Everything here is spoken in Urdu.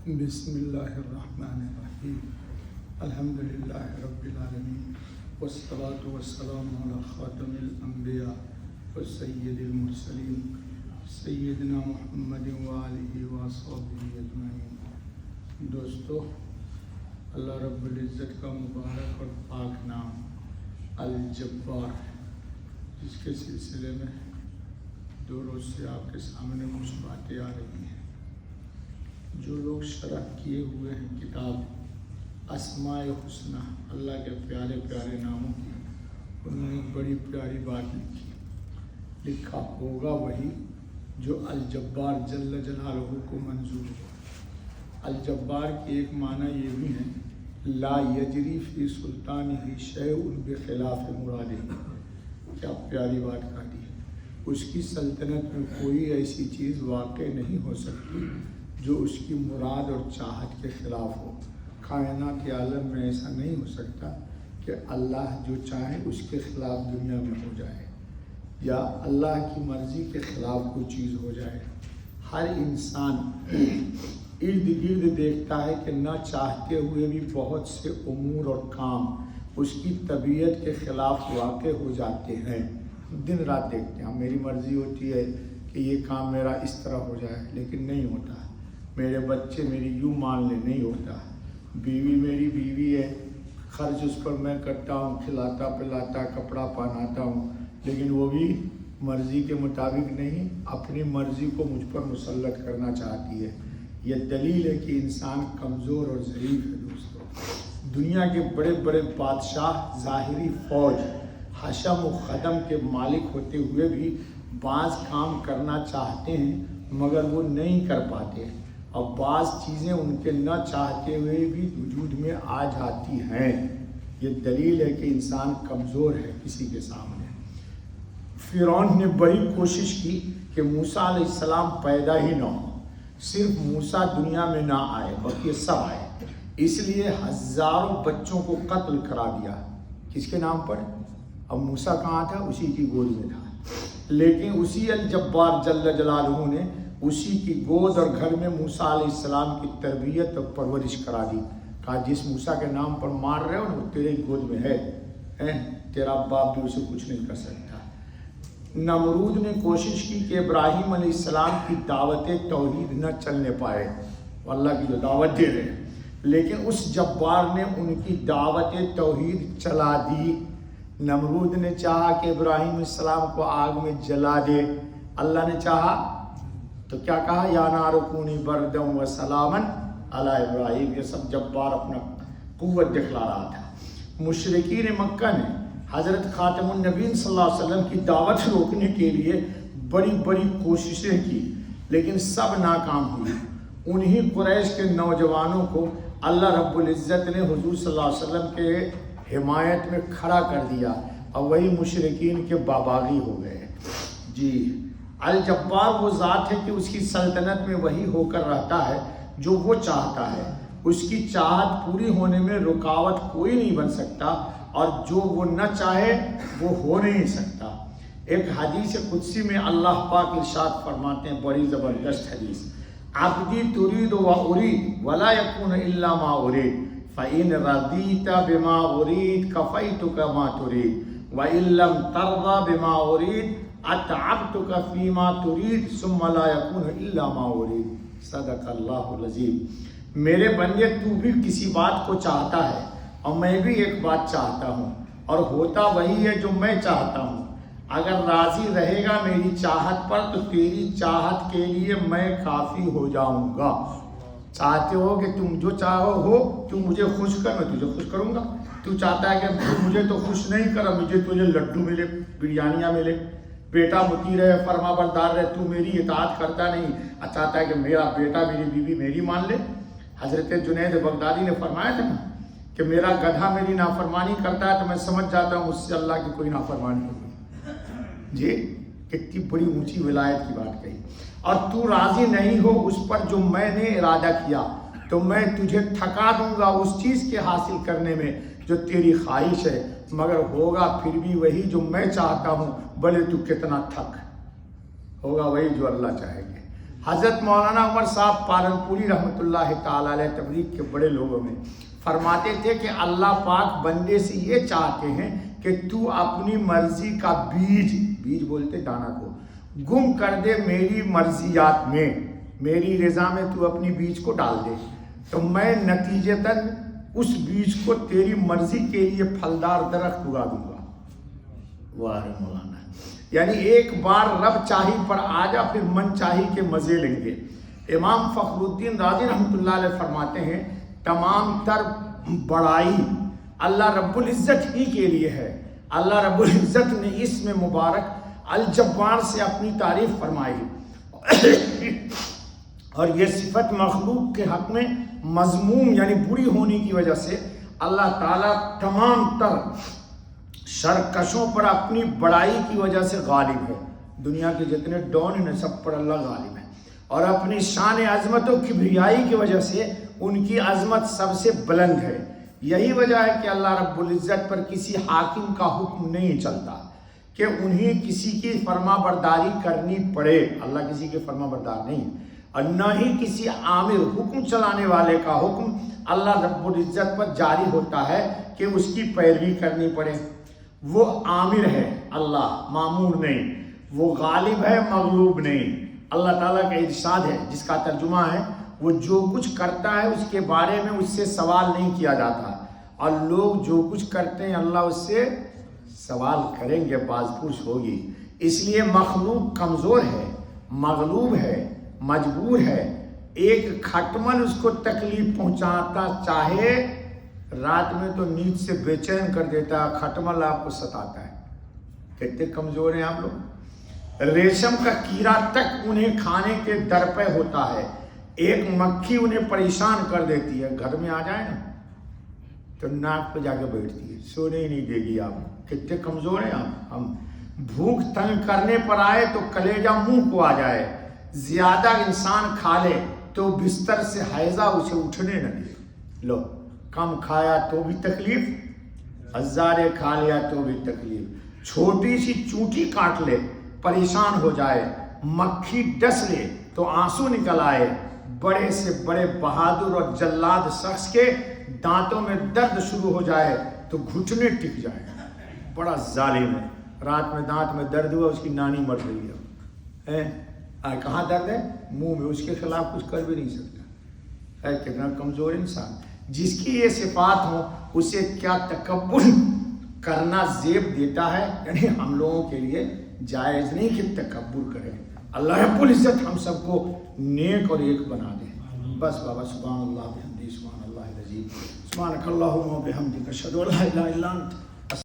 بسم اللہ الرحمن الرحیم الحمدللہ رب العالمین والصلاة والسلام علی خاتم الانبیاء والسید المرسلین سیدنا محمد وآلہ وصحبہ اجمعین۔ دوستو، اللہ رب العزت کا مبارک اور پاک نام الجبار، جس کے سلسلے میں 2 روز سے آپ کے سامنے کچھ باتیں آ رہی ہیں۔ جو لوگ شرح کیے ہوئے ہیں کتاب اسماء حسنہ، اللہ کے پیارے پیارے ناموں کی، انہوں نے ایک بڑی پیاری بات لکھا ہوگا وہی جو الجبار جل جلالہ کو منظور ہو۔ الجبار کی ایک معنی یہ بھی ہے لا یجری فی سلطانہ شیء بخلاف مرادہ۔ کیا پیاری بات کہی ہے، اس کی سلطنت میں کوئی ایسی چیز واقع نہیں ہو سکتی جو اس کی مراد اور چاہت کے خلاف ہو۔ کائنات عالم میں ایسا نہیں ہو سکتا کہ اللہ جو چاہے اس کے خلاف دنیا میں ہو جائے، یا اللہ کی مرضی کے خلاف کوئی چیز ہو جائے۔ ہر انسان ارد گرد دیکھتا ہے کہ نہ چاہتے ہوئے بھی بہت سے امور اور کام اس کی طبیعت کے خلاف واقع ہو جاتے ہیں۔ دن رات دیکھتے ہیں، میری مرضی ہوتی ہے کہ یہ کام میرا اس طرح ہو جائے، لیکن نہیں ہوتا۔ میرے بچے میری یوں مان لے، نہیں ہوتا۔ بیوی میری بیوی ہے، خرچ اس پر میں کرتا ہوں، کھلاتا پلاتا کپڑا پہناتا ہوں، لیکن وہ بھی مرضی کے مطابق نہیں، اپنی مرضی کو مجھ پر مسلط کرنا چاہتی ہے۔ یہ دلیل ہے کہ انسان کمزور اور ضعیف ہے۔ دوستو، دنیا کے بڑے بڑے بادشاہ ظاہری فوج، حشم و خدم کے مالک ہوتے ہوئے بھی بعض کام کرنا چاہتے ہیں مگر وہ نہیں کر پاتے، اور بعض چیزیں ان کے نہ چاہتے ہوئے بھی وجود میں آ جاتی ہیں۔ یہ دلیل ہے کہ انسان کمزور ہے کسی کے سامنے۔ فرعون نے بڑی کوشش کی کہ موسیٰ علیہ السلام پیدا ہی نہ ہو، صرف موسیٰ دنیا میں نہ آئے بلکہ سب آئے، اس لیے ہزاروں بچوں کو قتل کرا دیا۔ کس کے نام پر؟ اب موسیٰ کہاں تھا؟ اسی کی گود میں تھا، لیکن اسی الجبار جل جلالہ نے اسی کی گود اور گھر میں موسیٰ علیہ السلام کی تربیت اور پرورش کرا دی۔ کہا جس موسیٰ کے نام پر مار رہے ہو نا، وہ تیرے گود میں ہے، تیرا باپ بھی اسے کچھ نہیں کر سکتا۔ نمرود نے کوشش کی کہ ابراہیم علیہ السلام کی دعوت توحید نہ چلنے پائے، اللہ کی جو دعوت دے رہے ہیں، لیکن اس جبار نے ان کی دعوت توحید چلا دی۔ نمرود نے چاہا کہ ابراہیم علیہ السلام کو آگ میں جلا دے، اللہ نے چاہا تو کیا کہا؟ یا نار کونی بردا و سلاما علی ابراہیم۔ یہ سب جبار اپنا قوت دکھلا رہا تھا۔ مشرکین مکہ نے حضرت خاتم النبیین صلی اللہ علیہ وسلم کی دعوت روکنے کے لیے بڑی بڑی کوششیں کی، لیکن سب ناکام ہوئی۔ انہی قریش کے نوجوانوں کو اللہ رب العزت نے حضور صلی اللہ علیہ وسلم کے حمایت میں کھڑا کر دیا، اور وہی مشرکین کے باباغی ہو گئے۔ جی، الجبار وہ ذات ہے کہ اس کی سلطنت میں وہی ہو کر رہتا ہے جو وہ چاہتا ہے۔ اس کی چاہت پوری ہونے میں رکاوٹ کوئی نہیں بن سکتا، اور جو وہ نہ چاہے وہ ہو نہیں سکتا۔ ایک حدیث قدسی میں اللہ پاک ارشاد فرماتے ہیں، بڑی زبردست حدیث، عبدی ترید و ارید ولا یکون الا ما ارید فإن رضیت بما ارید کفیتک ما ترید وإن لم ترضى بما ارید اتعبتک فیما ترید ثم لا یکون الا ما ارید۔ صدق اللہ العظیم۔ میرے بندے، تو بھی کسی بات کو چاہتا ہے اور میں بھی ایک بات چاہتا ہوں، اور ہوتا وہی ہے جو میں چاہتا ہوں۔ اگر راضی رہے گا میری چاہت پر تو تیری چاہت کے لیے میں کافی ہو جاؤں گا۔ چاہتے ہو کہ تم جو چاہو ہو، تم مجھے خوش کر، میں تجھے خوش کروں گا۔ تو چاہتا ہے کہ مجھے تو خوش نہیں کر، مجھے تجھے لڈو ملے، بریانیاں ملے، بیٹا مطیع رہے، فرما بردار رہے، تو میری اطاعت کرتا نہیں، چاہتا ہے کہ میرا بیٹا میری بیوی میری مان لے۔ حضرت جنید بغدادی نے فرمایا تھا نا کہ میرا گدھا میری نافرمانی کرتا ہے تو میں سمجھ جاتا ہوں اس سے اللہ کی کوئی نافرمانی ہوگی۔ جی، کتنی بڑی اونچی ولایت کی بات کہی۔ اور تو راضی نہیں ہو اس پر جو میں نے ارادہ کیا تو میں تجھے تھکا دوں گا اس چیز کے حاصل کرنے میں جو تیری خواہش ہے، مگر ہوگا پھر بھی وہی جو میں چاہتا ہوں، بھلے تو کتنا تھک، ہوگا وہی جو اللہ چاہے گے۔ حضرت مولانا عمر صاحب پالنپوری رحمۃ اللہ تعالی علیہ تبلیغ کے بڑے لوگوں میں فرماتے تھے کہ اللہ پاک بندے سے یہ چاہتے ہیں کہ تو اپنی مرضی کا بیج بولتے دانا کو گم کر دے میری مرضیات میں، میری رضا میں تو اپنی بیج کو ڈال دے، تو میں نتیجتاً اس بیج کو تیری مرضی کے لیے پھلدار درخت اگا دوں گا۔ واہ مولانا، یعنی ایک بار رب چاہی پر آ جا، پھر من چاہی کے مزے لیں گے۔ امام فخر الدین رازی رحمۃ اللہ علیہ فرماتے ہیں تمام تر بڑائی اللہ رب العزت ہی کے لیے ہے۔ اللہ رب العزت نے اسم مبارک الجبار سے اپنی تعریف فرمائی، اور یہ صفت مخلوق کے حق میں مذموم یعنی بری ہونے کی وجہ سے اللہ تعالیٰ تمام تر شرکشوں پر اپنی بڑائی کی وجہ سے غالب ہے۔ دنیا کے جتنے ڈون ہیں سب پر اللہ غالب ہے، اور اپنی شان عظمت و کبریائی کی وجہ سے ان کی عظمت سب سے بلند ہے۔ یہی وجہ ہے کہ اللہ رب العزت پر کسی حاکم کا حکم نہیں چلتا کہ انہیں کسی کی فرما برداری کرنی پڑے، اللہ کسی کے فرما بردار نہیں، اور نہ ہی کسی عامر حکم چلانے والے کا حکم اللہ رب العزت پر جاری ہوتا ہے کہ اس کی پیروی کرنی پڑے۔ وہ عامر ہے اللہ، معمور نہیں، وہ غالب ہے مغلوب نہیں۔ اللہ تعالیٰ کا ارشاد ہے جس کا ترجمہ ہے وہ جو کچھ کرتا ہے اس کے بارے میں اس سے سوال نہیں کیا جاتا، اور لوگ جو کچھ کرتے ہیں اللہ اس سے سوال کریں گے، باز پرس ہوگی۔ اس لیے مخلوق کمزور ہے، مغلوب ہے، مجبور ہے۔ ایک کھٹمل اس کو تکلیف پہنچاتا چاہے رات میں تو نیند سے بے چین کر دیتا ہے، کھٹمل آپ کو ستاتا ہے۔ کتنے کمزور ہیں آپ لوگ۔ ریشم کا کیڑا تک انہیں کھانے کے در پہ ہوتا ہے، ایک مکھی انہیں پریشان کر دیتی ہے، گھر میں آ جائے نا تو ناک پہ جا کے بیٹھتی ہے، سونے ہی نہیں دے گی۔ آپ کتنے کمزور ہیں آپ۔ ہم بھوک تنگ کرنے پر آئے تو کلیجہ منہ کو آ جائے، زیادہ انسان کھا لے تو بستر سے حیضہ اسے اٹھنے نہ دے۔ لو، کم کھایا تو بھی تکلیف، ہزارے کھا لیا تو بھی تکلیف، چھوٹی سی چونٹی کاٹ لے پریشان ہو جائے، مکھی ڈس لے تو آنسو نکل آئے، بڑے سے بڑے بہادر اور جلاد شخص کے دانتوں میں درد شروع ہو جائے تو گھٹنے ٹک جائے، بڑا ظالم ہے۔ رات میں دانت میں درد ہوا، اس کی نانی مر رہی ہے، کہاں درد ہے؟ منہ میں، اس کے خلاف کچھ کر بھی نہیں سکتا ہے۔ کتنا کمزور انسان۔ جس کی یہ صفات ہو اسے کیا تکبر کرنا زیب دیتا ہے، یعنی ہم لوگوں کے لیے جائز نہیں کہ تکبر کریں۔ اللہ رب العزت ہم سب کو نیک اور ایک بنا دے۔ بس بابا، سبحان اللہ بحمدہ، سبحان اللہ العظیم، سبحانک اللہم و بحمدک، اشہد ان لا الہ الا انت